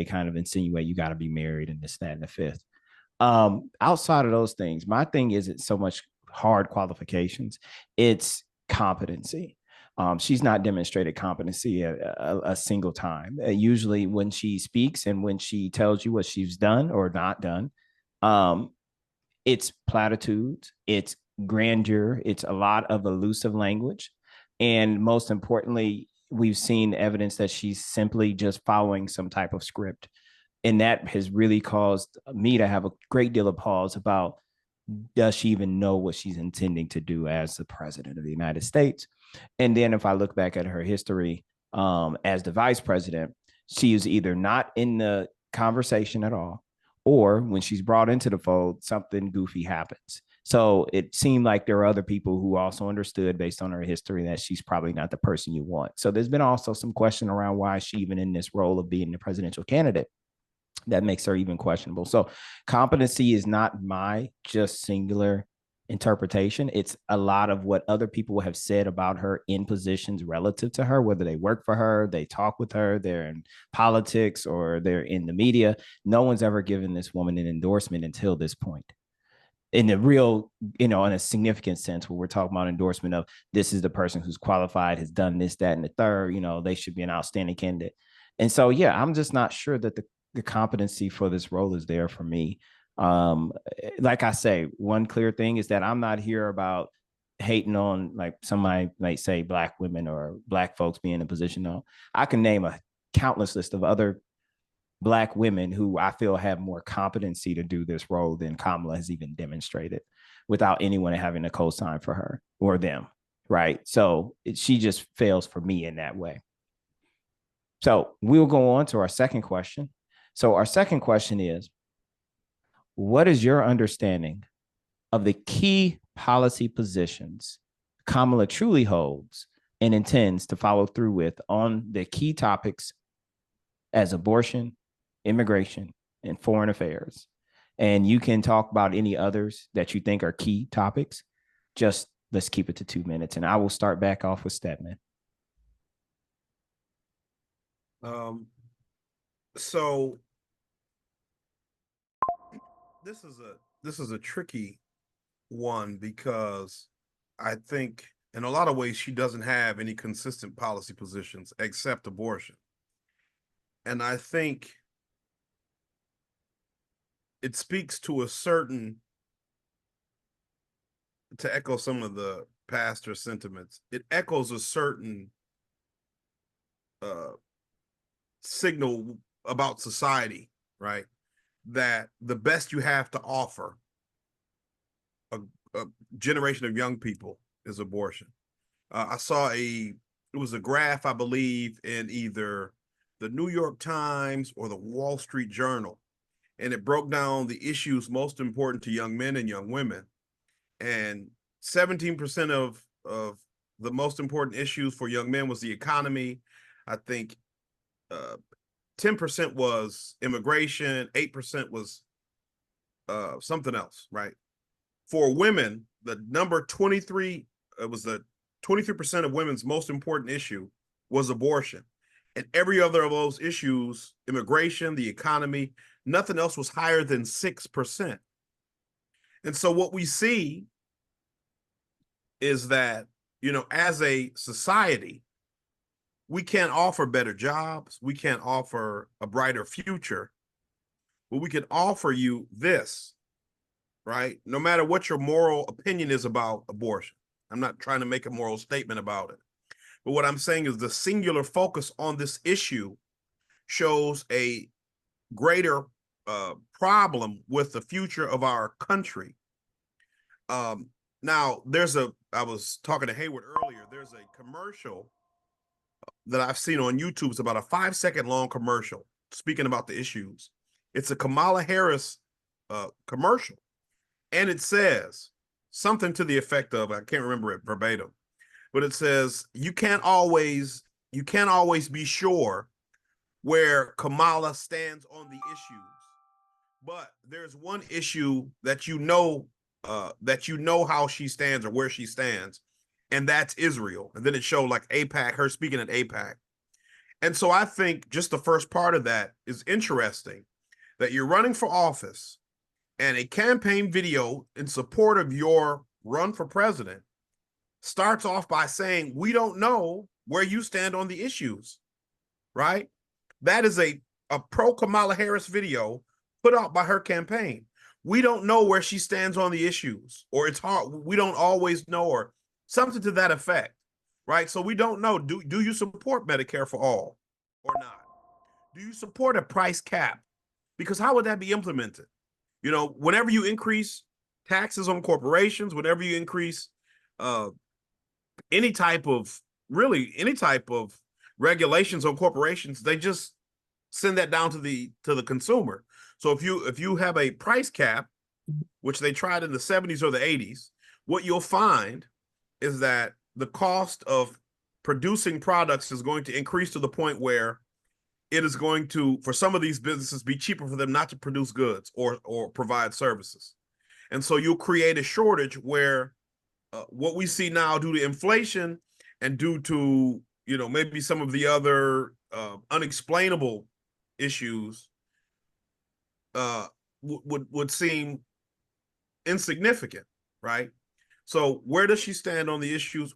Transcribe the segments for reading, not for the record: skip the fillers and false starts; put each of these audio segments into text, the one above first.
they kind of insinuate you got to be married and this, that, and the fifth. Outside of those things, my thing isn't so much hard qualifications, it's competency. She's not demonstrated competency a single time. Usually, when she speaks and when she tells you what she's done or not done, um, it's platitudes, it's grandeur, it's a lot of elusive language. And most importantly, we've seen evidence that she's simply just following some type of script. And that has really caused me to have a great deal of pause about, does she even know what she's intending to do as the president of the United States? And then if I look back at her history as the vice president, she is either not in the conversation at all, or when she's brought into the fold, something goofy happens. So it seemed like there are other people who also understood, based on her history, that she's probably not the person you want. So there's been also some question around why is she even in this role of being the presidential candidate. That makes her even questionable. So competency is not my just singular interpretation. It's a lot of what other people have said about her in positions relative to her, whether they work for her, they talk with her, they're in politics, or they're in the media. No one's ever given this woman an endorsement until this point. In a real, in a significant sense, where we're talking about endorsement of, this is the person who's qualified, has done this, that, and the third, they should be an outstanding candidate. And so, yeah, I'm just not sure that the competency for this role is there for me. Like I say, one clear thing is that I'm not here about hating on, like somebody might say, black women or black folks being in a position. No, I can name a countless list of other black women who I feel have more competency to do this role than Kamala has even demonstrated, without anyone having a co-sign for her or them. Right. So she just fails for me in that way. So we'll go on to our second question. So our second question is, what is your understanding of the key policy positions Kamala truly holds and intends to follow through with on the key topics as abortion, immigration, and foreign affairs? And you can talk about any others that you think are key topics. Just let's keep it to 2 minutes. And I will start back off with Stedman. So this is a tricky one, because I think in a lot of ways she doesn't have any consistent policy positions except abortion. And I think it speaks to to echo some of the pastor sentiments, it echoes a certain signal about society, right? That the best you have to offer a generation of young people is abortion. I saw it was a graph, I believe, in either the New York Times or the Wall Street Journal, and it broke down the issues most important to young men and young women. And 17% of the most important issues for young men was the economy. I think 10% was immigration, 8% was something else, right? For women, the number 23, it was the 23% of women's most important issue was abortion. And every other of those issues, immigration, the economy, nothing else was higher than 6%. And so what we see is that, as a society, we can't offer better jobs, we can't offer a brighter future, but we can offer you this, right? No matter what your moral opinion is about abortion. I'm not trying to make a moral statement about it. But what I'm saying is the singular focus on this issue shows a greater problem with the future of our country. Now, I was talking to Hayward earlier, there's a commercial that I've seen on YouTube. It's about a 5-second long commercial speaking about the issues. It's a Kamala Harris commercial. And it says something to the effect of, I can't remember it verbatim, but it says, you can't always be sure where Kamala stands on the issues, but there's one issue that how she stands or where she stands, and that's Israel. And then it showed like APAC, her speaking at APAC. And so I think just the first part of that is interesting, that you're running for office and a campaign video in support of your run for president starts off by saying, we don't know where you stand on the issues, right? That is a pro Kamala Harris video put out by her campaign. We don't know where she stands on the issues, or it's hard. We don't always know, or something to that effect, right? So we don't know. Do you support Medicare for all or not? Do you support a price cap? Because how would that be implemented? You know, whenever you increase taxes on corporations, whenever you increase uh, any type of regulations on corporations, they just send that down to the consumer. So if you have a price cap, which they tried in the 70s or the 80s, what you'll find is that the cost of producing products is going to increase to the point where it is going to, for some of these businesses, be cheaper for them not to produce goods or provide services. And so you'll create a shortage where what we see now due to inflation and due to, you know, maybe some of the other unexplainable issues would seem insignificant, right? So where does she stand on the issues?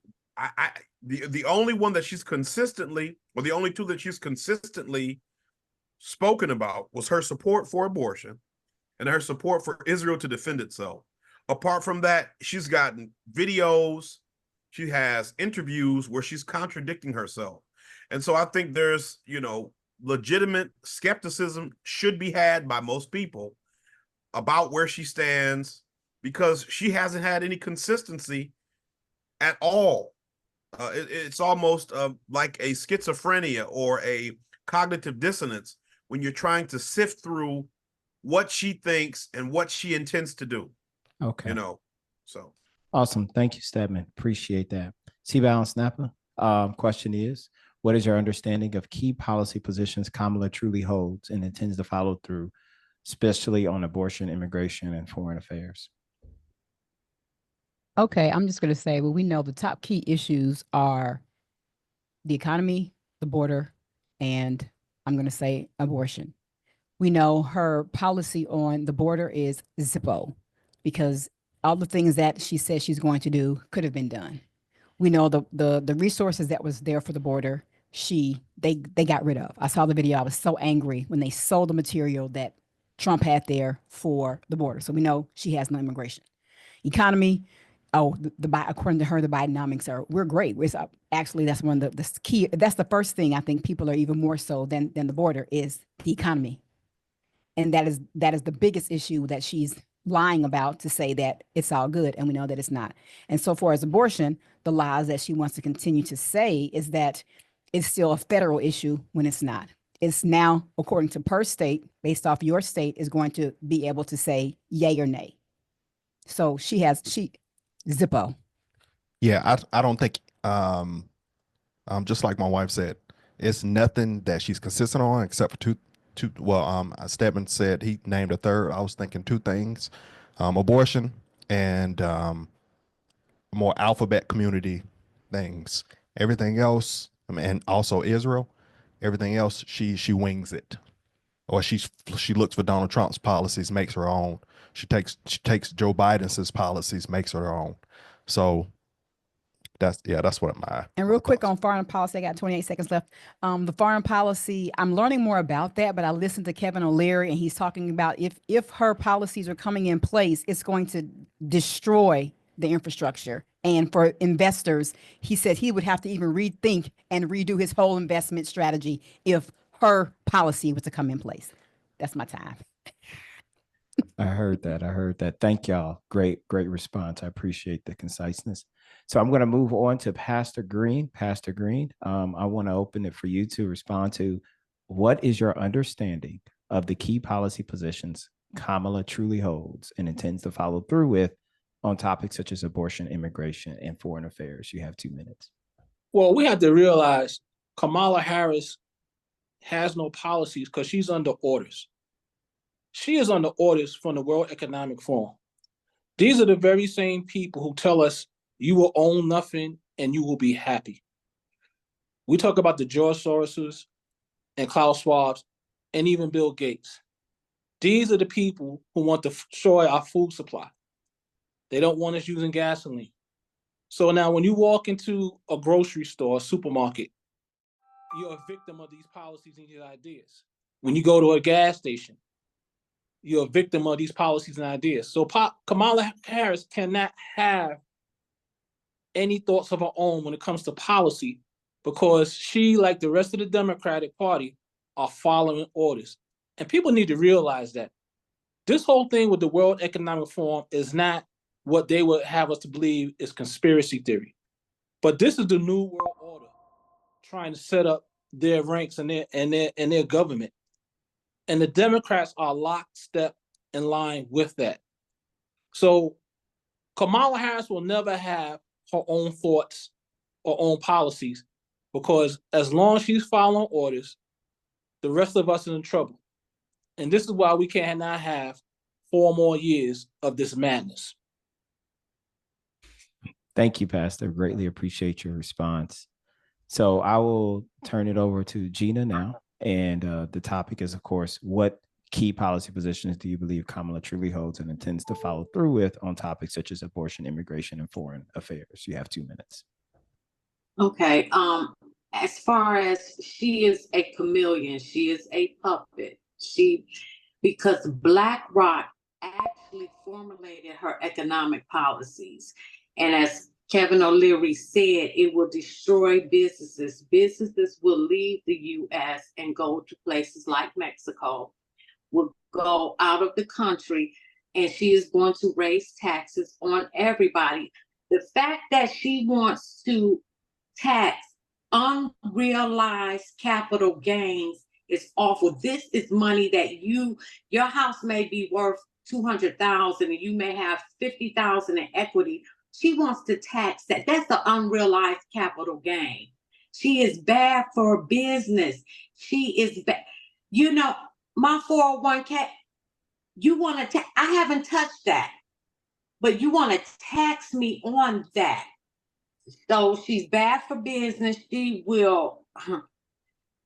The only one that she's consistently, or the only two that she's consistently spoken about, was her support for abortion and her support for Israel to defend itself. Apart from that, she's gotten videos, she has interviews where she's contradicting herself. And so I think there's, you know, legitimate skepticism should be had by most people about where she stands, because she hasn't had any consistency at all. It's almost like a schizophrenia or a cognitive dissonance when you're trying to sift through what she thinks and what she intends to do. Okay. You know, so. Awesome. Thank you, Stedman. Appreciate that. C-Balance Snapper. Question is, what is your understanding of key policy positions Kamala truly holds and intends to follow through, especially on abortion, immigration, and foreign affairs? Okay, I'm just going to say, well, we know the top key issues are the economy, the border, and I'm going to say abortion. We know her policy on the border is Zippo, because all the things that she says she's going to do could have been done. We know the resources that was there for the border, they got rid of. I saw the video. I was so angry when they sold the material that Trump had there for the border. So we know she has no immigration. Economy, oh, according to her, the Bidenomics we're great. Actually, that's one of the key. That's the first thing I think people are even more so than the border is the economy, and that is the biggest issue that she's lying about, to say that it's all good, and we know that it's not. And so far as abortion, the lies that she wants to continue to say is that it's still a federal issue when it's not. It's now, according to per state, based off your state, is going to be able to say yay or nay. So she Zippo. Yeah, I don't think just like my wife said, it's nothing that she's consistent on except for two. Stedman said he named a third. I was thinking two things: abortion and more alphabet community things. Everything else, and also Israel. Everything else, she wings it, or she looks for Donald Trump's policies, makes her own. She takes Joe Biden's policies, makes her own. So that's what my. And real quick on foreign policy, I got 28 seconds left. The foreign policy, I'm learning more about that, but I listened to Kevin O'Leary, and he's talking about if her policies are coming in place, it's going to destroy the infrastructure. And for investors, he said he would have to even rethink and redo his whole investment strategy if her policy was to come in place. That's my time. I heard that. Thank y'all. Great response. I appreciate the conciseness. So I'm going to move on to Pastor Green. Pastor Green, I want to open it for you to respond to. What is your understanding of the key policy positions Kamala truly holds and intends to follow through with on topics such as abortion, immigration, and foreign affairs? You have 2 minutes. Well, we have to realize Kamala Harris has no policies because she's under orders. She is under orders from the World Economic Forum. These are the very same people who tell us you will own nothing and you will be happy. We talk about the George Soroses, and Klaus Schwab's, and even Bill Gates. These are the people who want to destroy our food supply. They don't want us using gasoline. So now when you walk into a grocery store, a supermarket, you're a victim of these policies and these ideas. When you go to a gas station, you're a victim of these policies and ideas. So Kamala Harris cannot have any thoughts of her own when it comes to policy, because she, like the rest of the Democratic Party, are following orders. And people need to realize that this whole thing with the World Economic Forum is not what they would have us to believe is conspiracy theory. But this is the new world order trying to set up their ranks and their government. And the Democrats are lockstep in line with that. So Kamala Harris will never have her own thoughts or own policies, because as long as she's following orders, the rest of us is in trouble. And this is why we cannot have 4 more years of this madness. Thank you, Pastor. Greatly appreciate your response. So I will turn it over to Gina now. And the topic is, of course, what key policy positions do you believe Kamala truly holds and intends to follow through with on topics such as abortion, immigration, and foreign affairs? You have 2 minutes. Okay. As far as, she is a chameleon, she is a puppet. Because BlackRock actually formulated her economic policies. And as Kevin O'Leary said, it will destroy businesses. Businesses will leave the US and go to places like Mexico, will go out of the country, and she is going to raise taxes on everybody. The fact that she wants to tax unrealized capital gains is awful. This is money that your house may be worth 200,000 and you may have 50,000 in equity. She wants to tax that. That's an unrealized capital gain. She is bad for business. She is bad. You know, my 401k, you want to I haven't touched that, but you want to tax me on that. So she's bad for business. She will,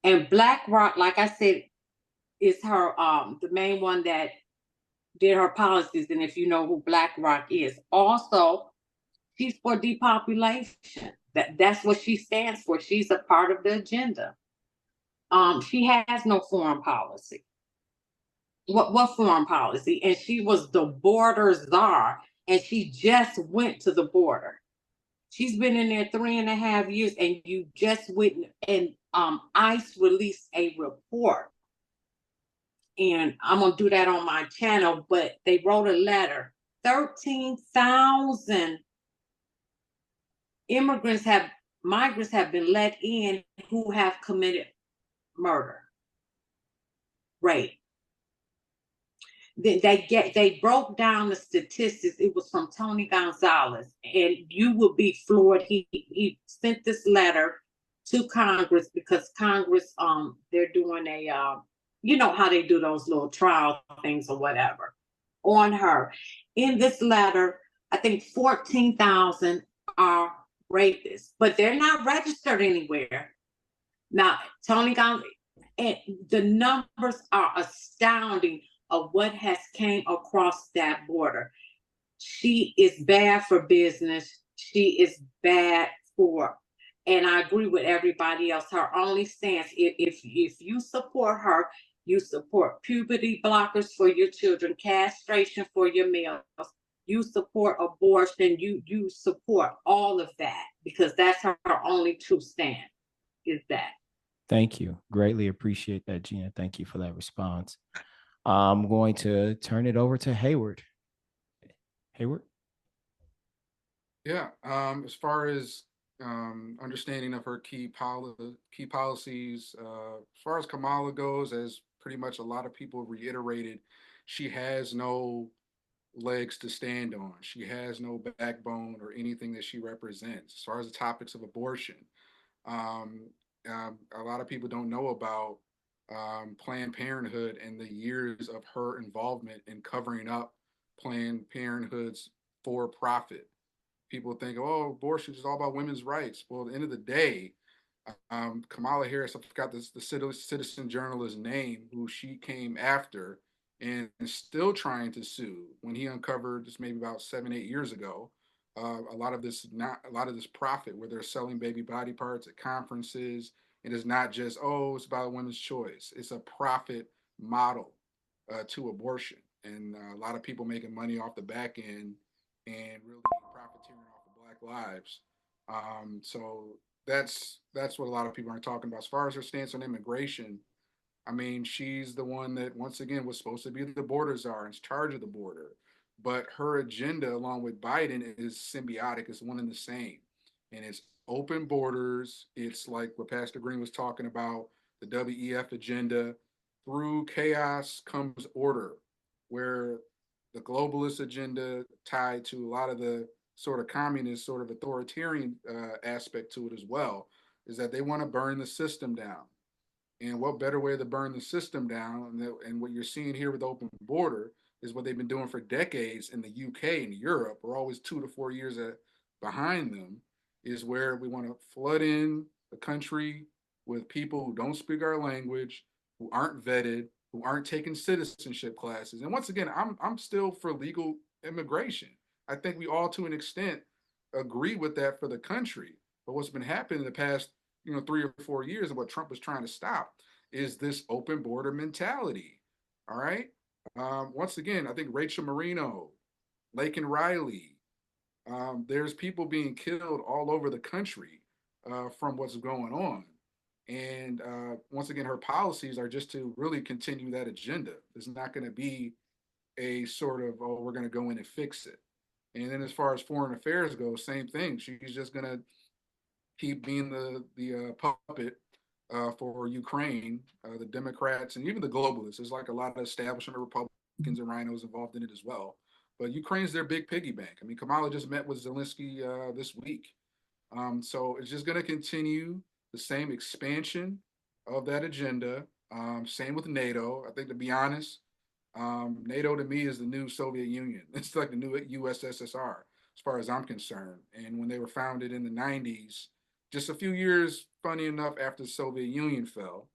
and BlackRock, like I said, is her the main one that did her policies. And if you know who BlackRock is, also she's for depopulation. That's what she stands for. She's a part of the agenda. She has no foreign policy. What foreign policy? And she was the border czar, and she just went to the border. She's been in there 3.5 years, and you just witnessed, and ICE released a report, and I'm gonna do that on my channel, but they wrote a letter. 13,000 migrants have been let in who have committed murder, rape. They broke down the statistics. It was from Tony Gonzalez, and you will be floored. He sent this letter to Congress because Congress, they're doing a, you know how they do those little trial things or whatever on her. In this letter, I think 14,000 are rapists, but they're not registered anywhere. Now, Tony Gonzalez, and the numbers are astounding of what has came across that border. She is bad for business. She is bad for, and I agree with everybody else. Her only stance, if you support her, you support puberty blockers for your children, castration for your males, you support abortion, you support all of that, because that's her only true stand, is that. Thank you. Greatly appreciate that, Gina. Thank you for that response. I'm going to turn it over to Hayward. Hayward? Yeah, as far as understanding of her key policies, as far as Kamala goes, as pretty much a lot of people reiterated, she has no legs to stand on. She has no backbone or anything that she represents. As far as the topics of abortion, a lot of people don't know about Planned Parenthood and the years of her involvement in covering up Planned Parenthood's for-profit. People think, oh, abortion is all about women's rights. Well, at the end of the day, Kamala Harris, I forgot the citizen journalist's name, who she came after and is still trying to sue. When he uncovered this maybe about 7, 8 years ago, a lot of this profit where they're selling baby body parts at conferences. It is not just, oh, it's about women's choice. It's a profit model to abortion, and a lot of people making money off the back end and really profiteering off of Black lives. So that's what a lot of people aren't talking about. As far as her stance on immigration, I mean, she's the one that once again was supposed to be the border czar in charge of the border. But her agenda, along with Biden, is symbiotic. It's one and the same. And it's open borders. It's like what Pastor Green was talking about, the WEF agenda. Through chaos comes order, where the globalist agenda tied to a lot of the sort of communist, sort of authoritarian aspect to it as well, is that they want to burn the system down. And what better way to burn the system down? And what you're seeing here with the open border is what they've been doing for decades in the UK and Europe. We're always 2 to 4 years behind them. Is where we want to flood in the country with people who don't speak our language, who aren't vetted, who aren't taking citizenship classes. And once again, I'm still for legal immigration. I think we all, to an extent, agree with that for the country. But what's been happening in the past 3 or 4 years, and what Trump was trying to stop, is this open border mentality. All right. Once again, I think Rachel Marino, Laken Riley, there's people being killed all over the country from what's going on. And once again, her policies are just to really continue that agenda. There's not going to be a sort of, oh, we're going to go in and fix it. And then as far as foreign affairs go, same thing. She's just going to keep being the puppet for Ukraine, the Democrats, and even the globalists. There's like a lot of establishment Republicans and rhinos involved in it as well. But Ukraine's their big piggy bank. I mean, Kamala just met with Zelensky this week. So it's just going to continue the same expansion of that agenda. Same with NATO. I think, to be honest, NATO to me is the new Soviet Union. It's like the new USSR as far as I'm concerned. And when they were founded in the 90s, just a few years, funny enough, after the Soviet Union fell,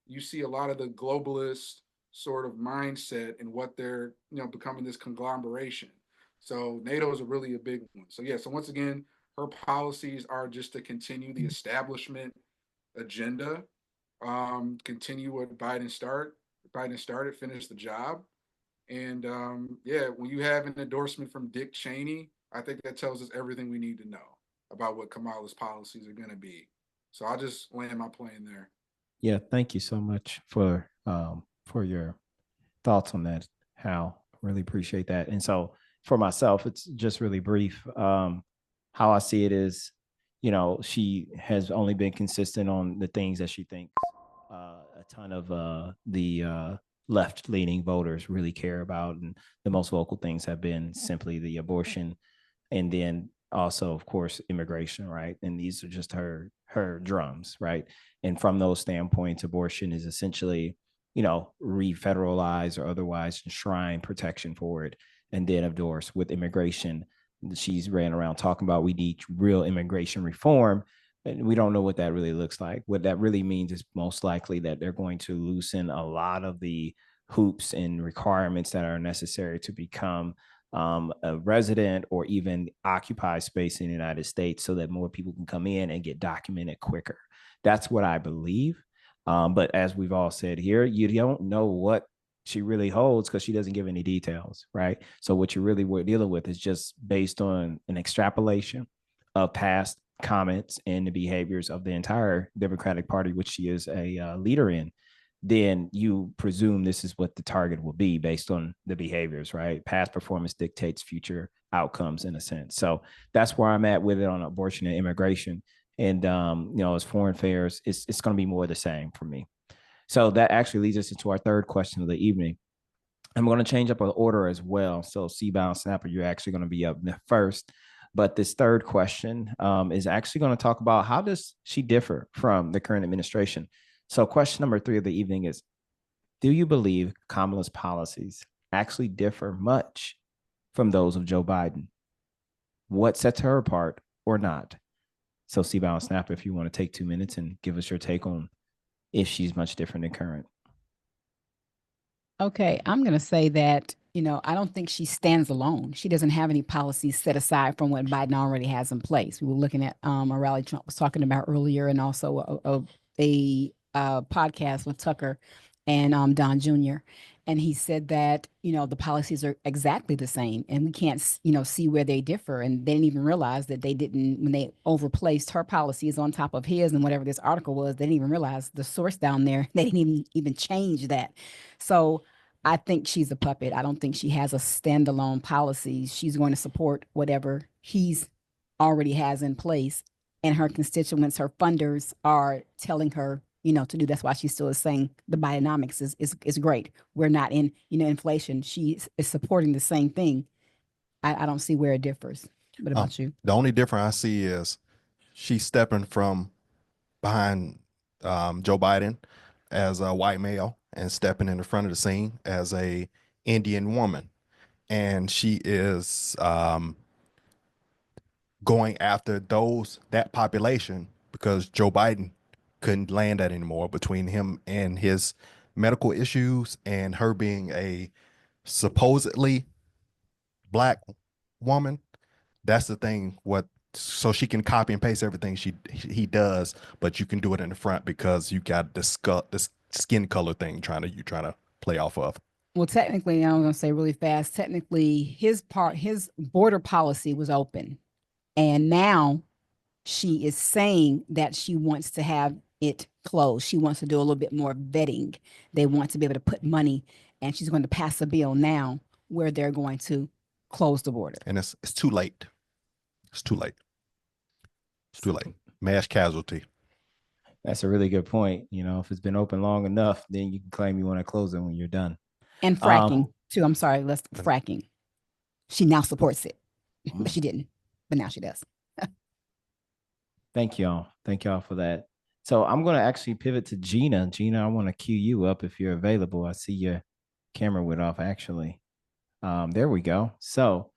you see a lot of the globalist sort of mindset and what they're, becoming this conglomeration. So NATO is really a big one. So yeah, so once again, her policies are just to continue the establishment agenda, continue what Biden started, finish the job. And yeah, when you have an endorsement from Dick Cheney, I think that tells us everything we need to know about what Kamala's policies are going to be. So I'll just land my plane there. Yeah, thank you so much for your thoughts on that, Hal. Really appreciate that. And so for myself, it's just really brief. How I see it is, she has only been consistent on the things that she thinks a ton of the left-leaning voters really care about, and the most vocal things have been simply the abortion, and then also, of course, immigration, right? And these are just her drums, right? And from those standpoints, abortion is essentially, refederalize or otherwise enshrine protection for it. And then, of course, with immigration, she's ran around talking about we need real immigration reform. And we don't know what that really looks like. What that really means is most likely that they're going to loosen a lot of the hoops and requirements that are necessary to become a resident or even occupy space in the United States, so that more people can come in and get documented quicker. That's what I believe. But as we've all said here, you don't know what she really holds because she doesn't give any details, right? So what you really were dealing with is just based on an extrapolation of past comments and the behaviors of the entire Democratic Party, which she is a leader in. Then you presume this is what the target will be based on the behaviors, right? Past performance dictates future outcomes in a sense. So that's where I'm at with it on abortion and immigration. And, as foreign affairs, it's going to be more of the same for me. So that actually leads us into our third question of the evening. I'm going to change up an order as well. So C-Bound Snapper, you're actually going to be up first. But this third question is actually going to talk about how does she differ from the current administration? So question number 3 of the evening is, do you believe Kamala's policies actually differ much from those of Joe Biden? What sets her apart or not? So, C-Bound Snapper, if you want to take 2 minutes and give us your take on if she's much different than current. Okay, I'm going to say that, I don't think she stands alone. She doesn't have any policies set aside from what Biden already has in place. We were looking at a rally Trump was talking about earlier, and also a podcast with Tucker and Don Jr. And he said that, the policies are exactly the same, and we can't, see where they differ. And they didn't even realize that they didn't, when they overplaced her policies on top of his and whatever this article was, they didn't even realize the source down there. They didn't even change that. So I think she's a puppet. I don't think she has a standalone policy. She's going to support whatever he's already has in place. And her constituents, her funders are telling her, to do. That's why she still is saying the Bidenomics is great. We're not in, inflation. She is supporting the same thing. I don't see where it differs. What about you? The only difference I see is she's stepping from behind Joe Biden as a white male and stepping in the front of the scene as a Indian woman. And she is going after that population because Joe Biden couldn't land that anymore between him and his medical issues and her being a supposedly black woman. That's the thing. So she can copy and paste everything he does, but you can do it in the front because you got this skin color thing you trying to play off of. Well, technically, I'm going to say really fast. Technically, his border policy was open, and now she is saying that she wants to have it closed. She wants to do a little bit more vetting. They want to be able to put money, and she's going to pass a bill now where they're going to close the border. And it's too late. It's too late. It's too late. Mass casualty. That's a really good point. If it's been open long enough, then you can claim you want to close it when you're done. And fracking too. I'm sorry. Fracking. She now supports it, but she didn't. But now she does. Thank y'all. Thank y'all for that. So I'm going to actually pivot to Gina. Gina, I want to cue you up if you're available. I see your camera went off actually. There we go. So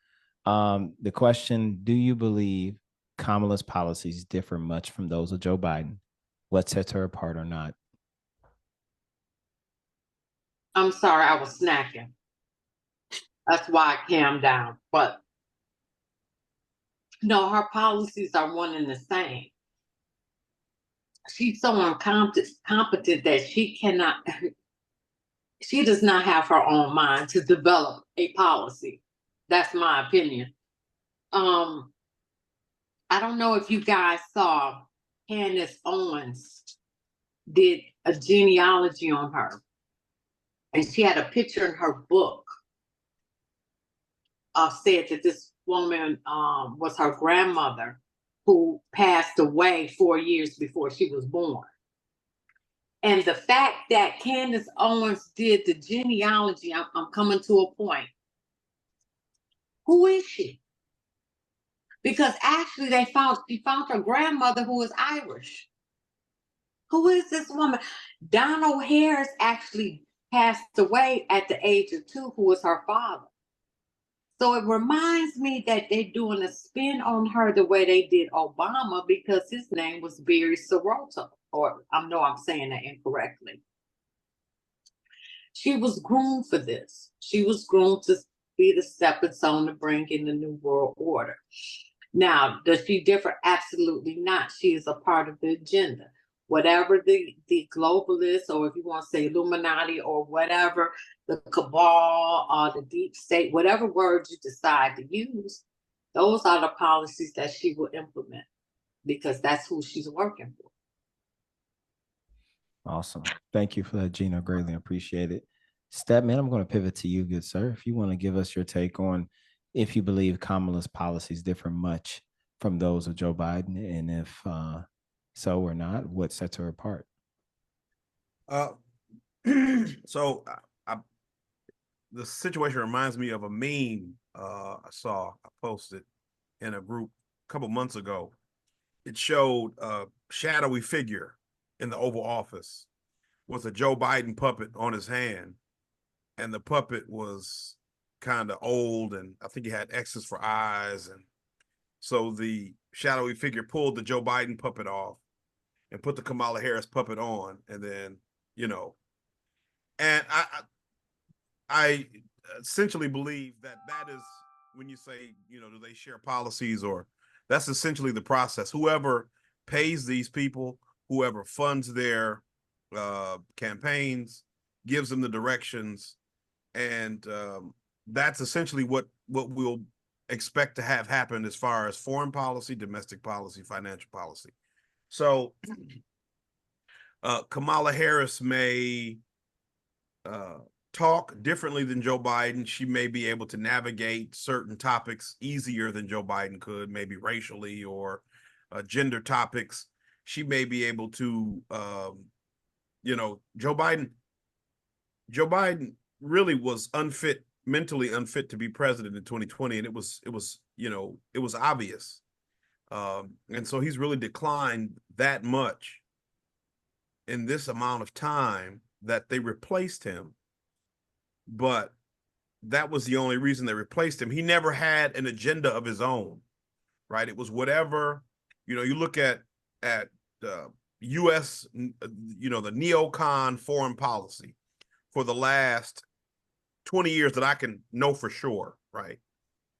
the question, do you believe Kamala's policies differ much from those of Joe Biden? What sets her apart or not? I'm sorry, I was snacking. That's why I calmed down. But no, her policies are one and the same. She's so incompetent that she does not have her own mind to develop a policy. That's my opinion. I don't know if you guys saw Candace Owens did a genealogy on her. And she had a picture in her book said that this woman was her grandmother who passed away 4 years before she was born. And the fact that Candace Owens did the genealogy, I'm coming to a point. Who is she? Because actually she found her grandmother who is Irish. Who is this woman? Donald Harris actually passed away at the age of 2, who was her father. So it reminds me that they're doing a spin on her the way they did Obama because his name was Barry Sirota, or I know I'm saying that incorrectly. She was groomed for this. She was groomed to be the stepping stone to bring in the New World Order. Now, does she differ? Absolutely not. She is a part of the agenda. Whatever the globalists, or if you want to say Illuminati or whatever, the cabal or the deep state, whatever words you decide to use, those are the policies that she will implement because that's who she's working for. Awesome. Thank you for that, Gina. Greatly appreciate it. Stepman, I'm going to pivot to you, good sir. If you want to give us your take on if you believe Kamala's policies differ much from those of Joe Biden, and if so or not, what sets her apart? So the situation reminds me of a meme I posted in a group a couple months ago. It showed a shadowy figure in the Oval Office with a Joe Biden puppet on his hand, and the puppet was kind of old, and I think he had X's for eyes, and so the shadowy figure pulled the Joe Biden puppet off and put the Kamala Harris puppet on, and then, you know, and I essentially believe that that is when you say, you know, do they share policies, or that's essentially the process. Whoever pays these people, whoever funds their campaigns, gives them the directions, and that's essentially what we'll expect to have happen as far as foreign policy, domestic policy, financial policy. So Kamala Harris may talk differently than Joe Biden. She may be able to navigate certain topics easier than Joe Biden could, maybe racially or gender topics. She may be able to, you know, Joe Biden really was unfit, mentally unfit to be president in 2020, and it was, you know, it was obvious. And so he's really declined that much in this amount of time that they replaced him. But that was the only reason they replaced him. He never had an agenda of his own, right? It was whatever, you know, you look at U.S., you know, the neocon foreign policy for the last 20 years that I can know for sure, right,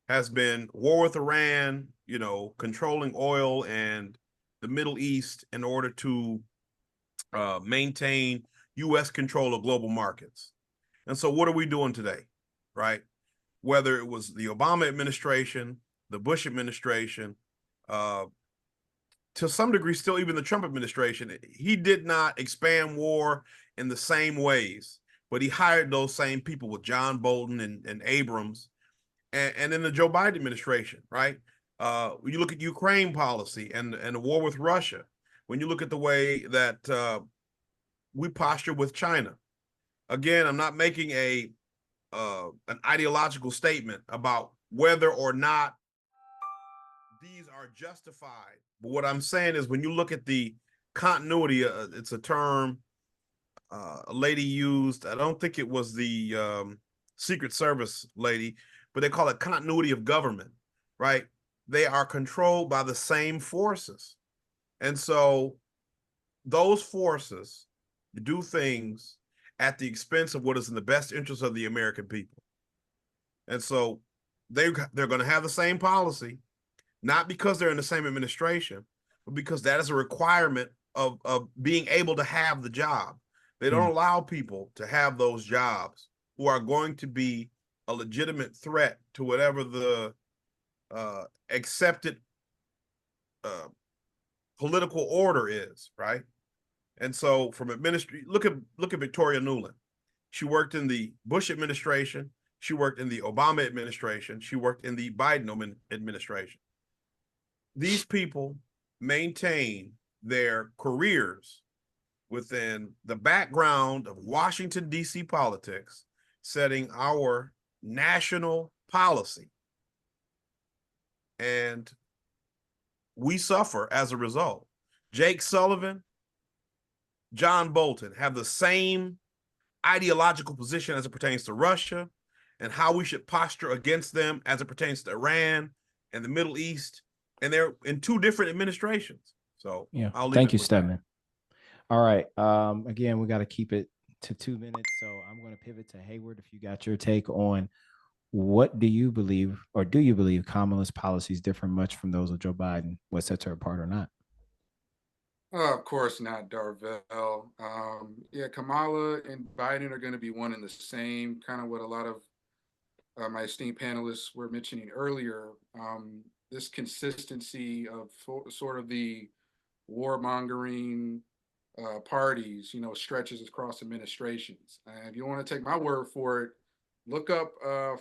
has been war with Iran, you know, controlling oil and the Middle East in order to maintain U.S. control of global markets. And so what are we doing today, right? Whether it was the Obama administration, the Bush administration, to some degree, still even the Trump administration, he did not expand war in the same ways, but he hired those same people with John Bolton and Abrams, and in the Joe Biden administration, right? When you look at Ukraine policy and the war with Russia, when you look at the way that we posture with China, again, I'm not making an ideological statement about whether or not these are justified. But what I'm saying is when you look at the continuity, it's a term a lady used. I don't think it was the Secret Service lady, but they call it continuity of government, right? They are controlled by the same forces. And so those forces do things at the expense of what is in the best interest of the American people. And so they're going to have the same policy, not because they're in the same administration, but because that is a requirement of being able to have the job. They don't allow people to have those jobs who are going to be a legitimate threat to whatever the accepted political order is, right? And so from look at Victoria Nuland. She worked in the Bush administration. She worked in the Obama administration. She worked in the Biden administration. These people maintain their careers within the background of Washington, D.C. politics, setting our national policy. And we suffer as a result. Jake Sullivan, John Bolton have the same ideological position as it pertains to Russia and how we should posture against them as it pertains to Iran and the Middle East. And they're in two different administrations. So yeah, I'll leave thank it you, with Stedman. that. All right. Again, we got to keep it to 2 minutes. So I'm going to pivot to Hayward. If you got your take on what do you believe, or do you believe Kamala's policies differ much from those of Joe Biden? What sets her apart or not? Of course not, Darvell. Yeah, Kamala and Biden are going to be one and the same, kind of what a lot of my esteemed panelists were mentioning earlier. This consistency of sort of the warmongering parties, you know, stretches across administrations. And if you want to take my word for it, look up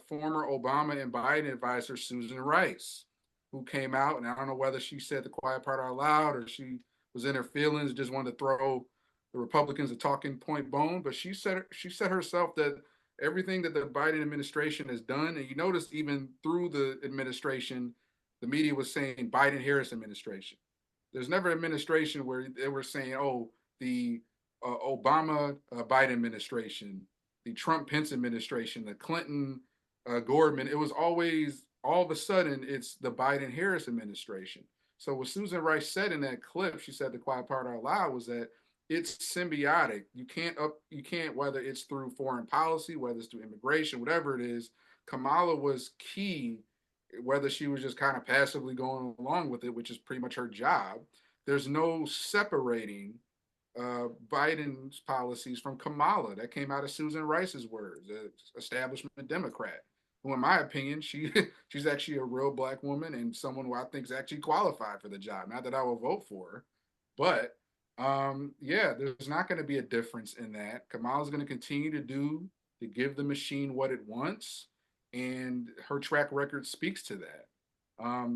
former Obama and Biden advisor Susan Rice, who came out, and I don't know whether she said the quiet part out loud or she was in her feelings, just wanted to throw the Republicans a talking point bone, but she said herself that everything that the Biden administration has done, and you notice even through the administration, the media was saying Biden-Harris administration. There's never an administration where they were saying, oh, the Obama Biden administration, the Trump Pence administration, the Clinton Gore. It was always, all of a sudden, it's the Biden Harris administration. So what Susan Rice said in that clip, she said the quiet part out loud, was that it's symbiotic. You can't, whether it's through foreign policy, whether it's through immigration, whatever it is. Kamala was key, whether she was just kind of passively going along with it, which is pretty much her job. There's no separating Biden's policies from Kamala. That came out of Susan Rice's words, establishment Democrat, who, in my opinion, she's actually a real Black woman and someone who I think is actually qualified for the job. Not that I will vote for her, but yeah, there's not going to be a difference in that. Kamala's going to continue to give the machine what it wants, and her track record speaks to that.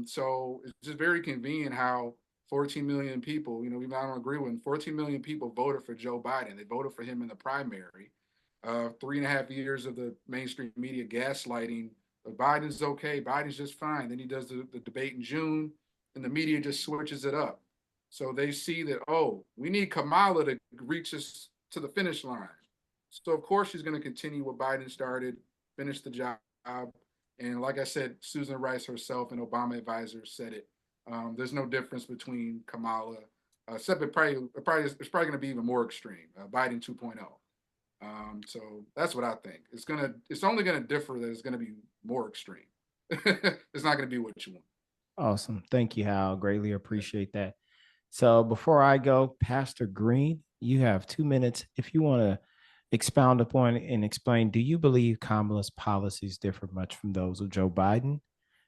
So it's just very convenient how 14 million people, even I don't agree with him, 14 million people voted for Joe Biden. They voted for him in the primary. 3.5 years of the mainstream media gaslighting. Biden's okay. Biden's just fine. Then he does the debate in June, and the media just switches it up. So they see that, oh, we need Kamala to reach us to the finish line. So of course she's going to continue what Biden started, finish the job. And like I said, Susan Rice herself and Obama advisors said it. There's no difference between Kamala, except it's probably going to be even more extreme. Biden 2.0. So that's what I think. It's only gonna differ that it's gonna be more extreme. It's not gonna be what you want. Awesome. Thank you, Hal. Greatly appreciate that. So before I go, Pastor Green, you have 2 minutes. If you want to expound upon and explain, do you believe Kamala's policies differ much from those of Joe Biden?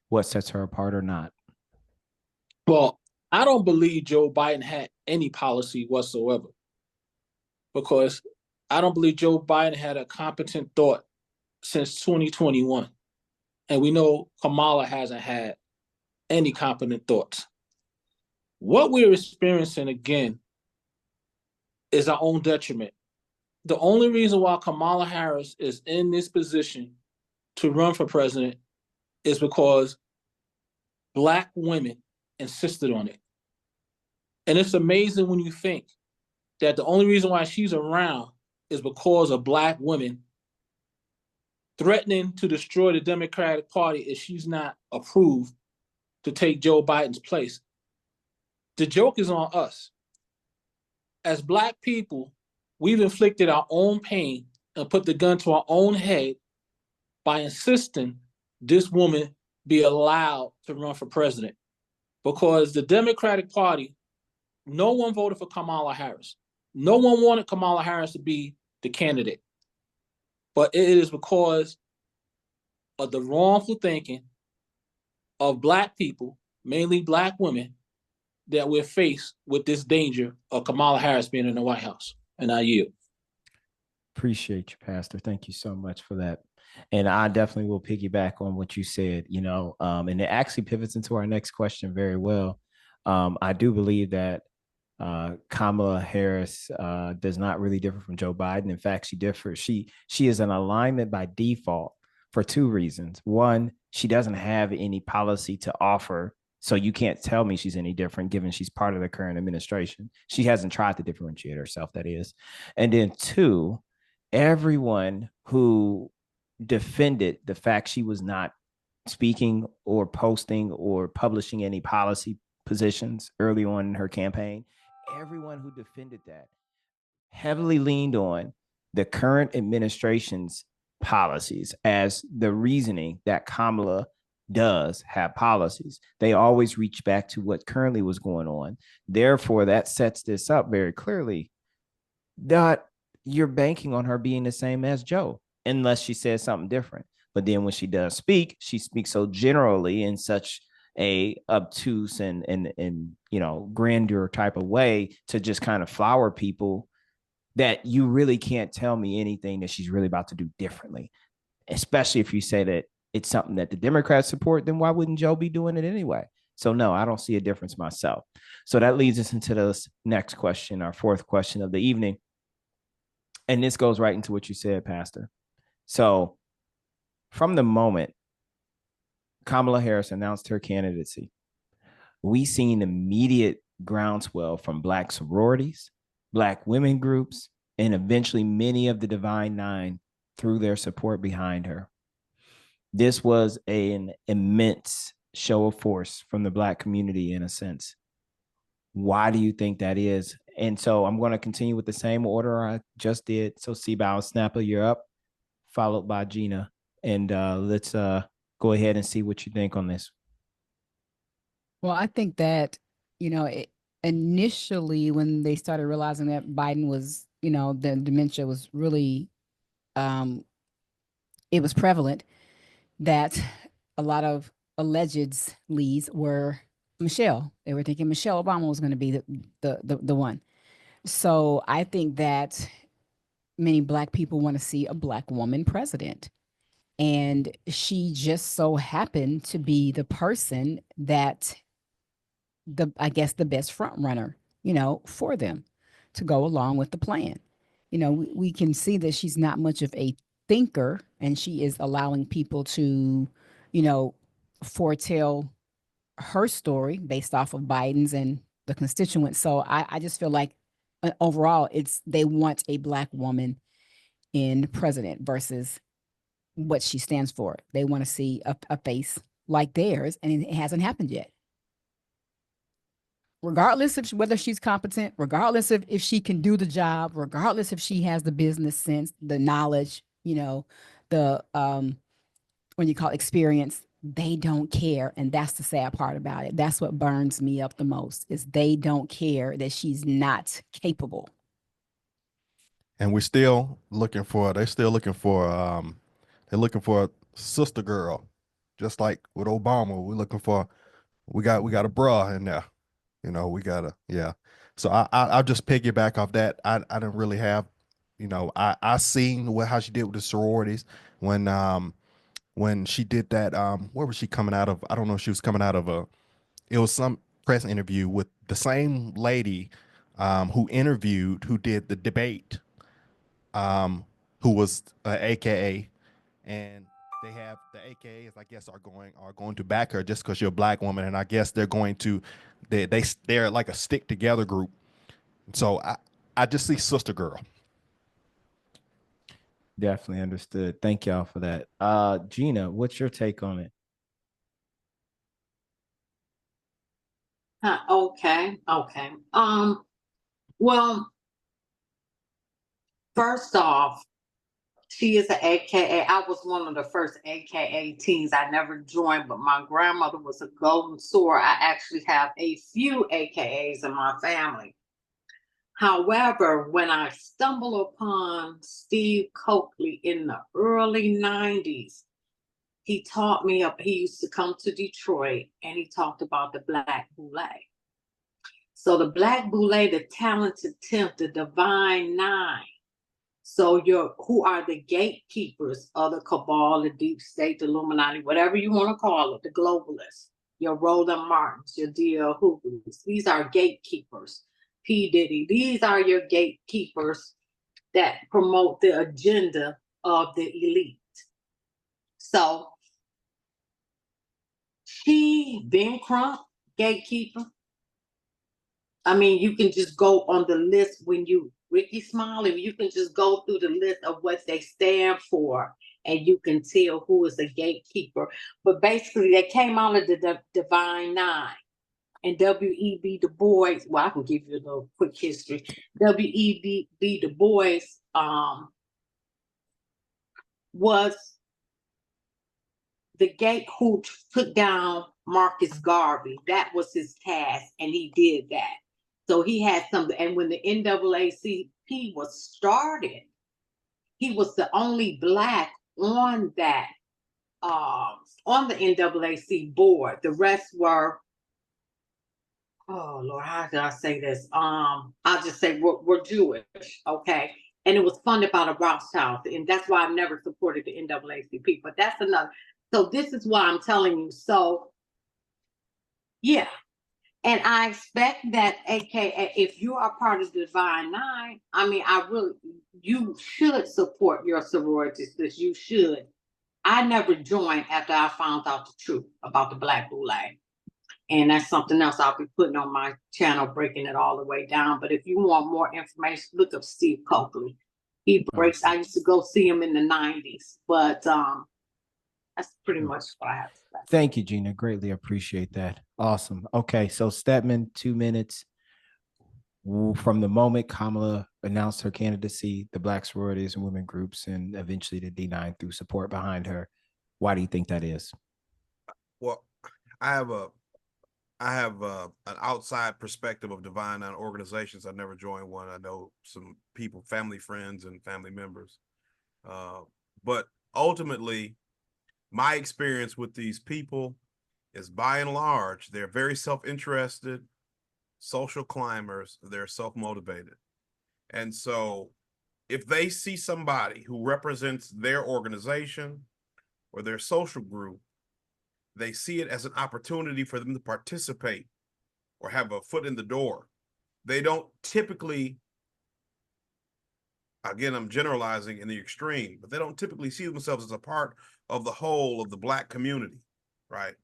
What sets her apart or not? Well, I don't believe Joe Biden had any policy whatsoever, because I don't believe Joe Biden had a competent thought since 2021. And we know Kamala hasn't had any competent thoughts. What we're experiencing again is our own detriment. The only reason why Kamala Harris is in this position to run for president is because Black women insisted on it. And it's amazing when you think that the only reason why she's around is because of Black women threatening to destroy the Democratic Party if she's not approved to take Joe Biden's place. The joke is on us. As Black people, we've inflicted our own pain and put the gun to our own head by insisting this woman be allowed to run for president. Because the Democratic Party, no one voted for Kamala Harris. No one wanted Kamala Harris to be the candidate. But it is because of the wrongful thinking of Black people, mainly Black women, that we're faced with this danger of Kamala Harris being in the White House. And I yield. Appreciate you, Pastor. Thank you so much for that. And I definitely will piggyback on what you said, and it actually pivots into our next question very well. I do believe that Kamala Harris does not really differ from Joe Biden. In fact, she differs. She is an alignment by default for two reasons. One, she doesn't have any policy to offer, so you can't tell me she's any different given she's part of the current administration. She hasn't tried to differentiate herself, that is. And then two, everyone who defended the fact she was not speaking or posting or publishing any policy positions early on in her campaign, everyone who defended that heavily leaned on the current administration's policies as the reasoning that Kamala does have policies. They always reach back to what currently was going on. Therefore, that sets this up very clearly that you're banking on her being the same as Joe, unless she says something different. But then when she does speak, she speaks so generally in such a obtuse and grandeur type of way to just kind of flower people that you really can't tell me anything that she's really about to do differently. Especially if you say that it's something that the Democrats support, then why wouldn't Joe be doing it anyway? So no, I don't see a difference myself. So that leads us into this next question, our fourth question of the evening. And this goes right into what you said, Pastor. So from the moment Kamala Harris announced her candidacy, we seen immediate groundswell from Black sororities, Black women groups, and eventually many of the Divine Nine threw their support behind her. This was an immense show of force from the Black community in a sense. Why do you think that is? And so I'm going to continue with the same order I just did. So C-Bow and Snapper, you're up, followed by Gina. And let's go ahead and see what you think on this. Well, I think that, initially when they started realizing that Biden was, the dementia was really, it was prevalent, that a lot of alleged leads were Michelle. They were thinking Michelle Obama was going to be the one. So I think that many Black people want to see a Black woman president. And she just so happened to be the person that I guess the best front runner, for them to go along with the plan. We can see that she's not much of a thinker, and she is allowing people to, foretell her story based off of Biden's and the constituents. So I just feel like overall, they want a Black woman in president versus what she stands for. They want to see a face like theirs, and it hasn't happened yet. Regardless of whether she's competent, regardless of if she can do the job, regardless if she has the business sense, the knowledge, the when you call experience, they don't care. And that's the sad part about it. That's what burns me up the most, is they don't care that she's not capable. And they're still looking for they're looking for a sister girl. Just like with Obama, we got a bra in there. We gotta, yeah. So I'll just piggyback off that. I didn't really have, I seen how she did with the sororities when she did that. Where was she coming out of? I don't know if she was coming out of it was some press interview with the same lady who did the debate, who was AKA, and they have the AKAs, I guess, are going to back her just because you're a Black woman, and I guess they're going to they're like a stick together group. So I just see sister girl. Definitely understood. Thank y'all for that. Gina, what's your take on it? Okay. Well, first off, she is an AKA. I was one of the first AKA teens. I never joined, but my grandmother was a golden sword. I actually have a few AKAs in my family. However, when I stumbled upon Steve Coakley in the early 90s, he taught me up. He used to come to Detroit and he talked about the Black Boule. So the Black Boule, the Talented 10th, the Divine Nine. So who are the gatekeepers of the cabal, the deep state, the Illuminati, whatever you want to call it, the globalists, your Roland Martins, your D.L. Hoogleys. These are gatekeepers. P. Diddy, these are your gatekeepers that promote the agenda of the elite. So Ben Crump, gatekeeper. I mean, you can just go on the list Ricky Smiley, you can just go through the list of what they stand for, and you can tell who is a gatekeeper. But basically, they came out of the Divine Nine. And W.E.B. Du Bois, well, I can give you a little quick history. W.E.B. Du Bois was the gate who took down Marcus Garvey. That was his task, and he did that. So he had something. And when the NAACP was started, he was the only Black on that, on the NAACP board. The rest were, oh Lord, how did I say this? I'll just say we're Jewish, okay? And it was funded by the Rothschilds, and that's why I've never supported the NAACP. But that's another. So this is why I'm telling you. So yeah, and I expect that, AKA, if you are part of the Divine Nine, I mean, you should support your sororities. This you should. I never joined after I found out the truth about the Black Boule. And that's something else I'll be putting on my channel, breaking it all the way down. But if you want more information, look up Steve Coakley. He breaks. I used to go see him in the 90s. But That's pretty much what I have to say. Thank you, Gina. Greatly appreciate that. Awesome. Okay, so Stedman, 2 minutes. From the moment Kamala announced her candidacy, the Black sororities and women groups, and eventually the D9 threw support behind her. Why do you think that is? Well, I have an outside perspective of Divine Nine organizations. I never joined one. I know some people, family, friends, and family members. But ultimately, my experience with these people is, by and large, they're very self-interested, social climbers. They're self-motivated. And so if they see somebody who represents their organization or their social group, they see it as an opportunity for them to participate or have a foot in the door. They don't typically, again, I'm generalizing in the extreme, but they don't typically see themselves as a part of the whole of the Black community, right?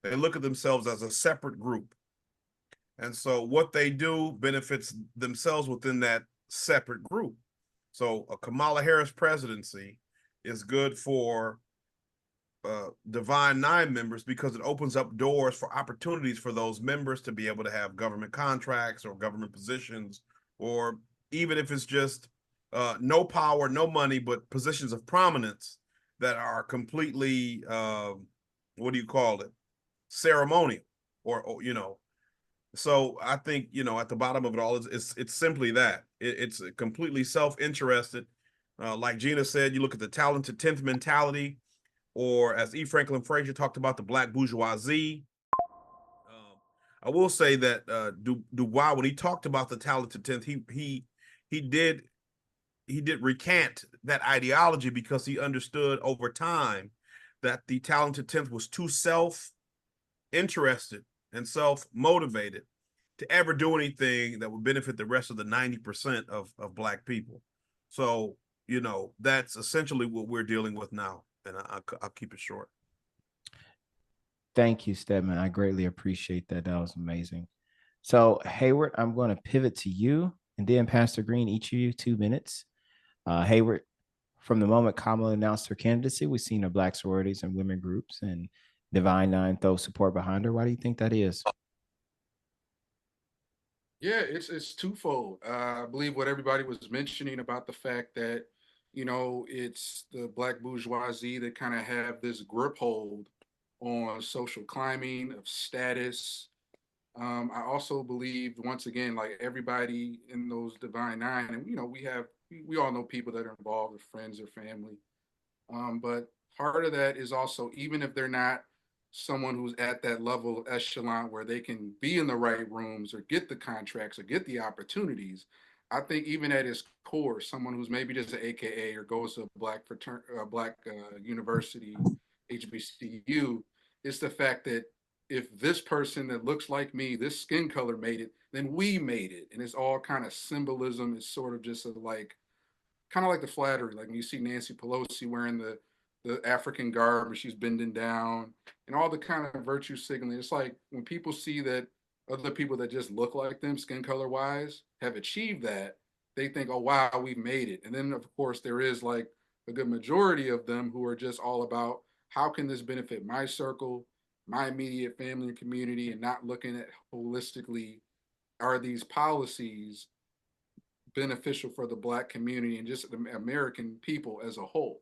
They look at themselves as a separate group. And so what they do benefits themselves within that separate group. So a Kamala Harris presidency is good for Divine Nine members because it opens up doors for opportunities for those members to be able to have government contracts or government positions, or even if it's just no power, no money, but positions of prominence that are completely, what do you call it? Ceremonial, or so I think, at the bottom of it all, it's simply that it's completely self-interested. Like Gina said, you look at the talented 10th mentality, or as E. Franklin Frazier talked about, the Black bourgeoisie. I will say that Dubois, when he talked about the talented 10th, he did recant that ideology because he understood over time that the talented 10th was too self-interested and self-motivated to ever do anything that would benefit the rest of the 90% of Black people. So, that's essentially what we're dealing with now. And I'll keep it short. Thank you, Stedman. I greatly appreciate that. That was amazing. So, Hayward, I'm going to pivot to you, and then Pastor Green, each of you 2 minutes. Hayward, from the moment Kamala announced her candidacy, we've seen her Black sororities and women groups and Divine Nine throw support behind her. Why do you think that is? Yeah, it's twofold. I believe what everybody was mentioning about the fact that, it's the Black bourgeoisie that kind of have this grip hold on social climbing, of status. I also believe, once again, like everybody in those Divine Nine, and we all know people that are involved, with friends or family. But part of that is also, even if they're not someone who's at that level of echelon where they can be in the right rooms or get the contracts or get the opportunities, I think even at its core, someone who's maybe just an AKA or goes to a black university, HBCU, is the fact that if this person that looks like me, this skin color made it, then we made it. And it's all kind of symbolism. It's sort of just kind of like the flattery, like when you see Nancy Pelosi wearing the African garb and she's bending down and all the kind of virtue signaling. It's like when people see that other people that just look like them, skin color wise, have achieved that, they think, oh, wow, we've made it. And then, of course, there is like a good majority of them who are just all about how can this benefit my circle, my immediate family and community, and not looking at holistically, are these policies beneficial for the Black community and just the American people as a whole.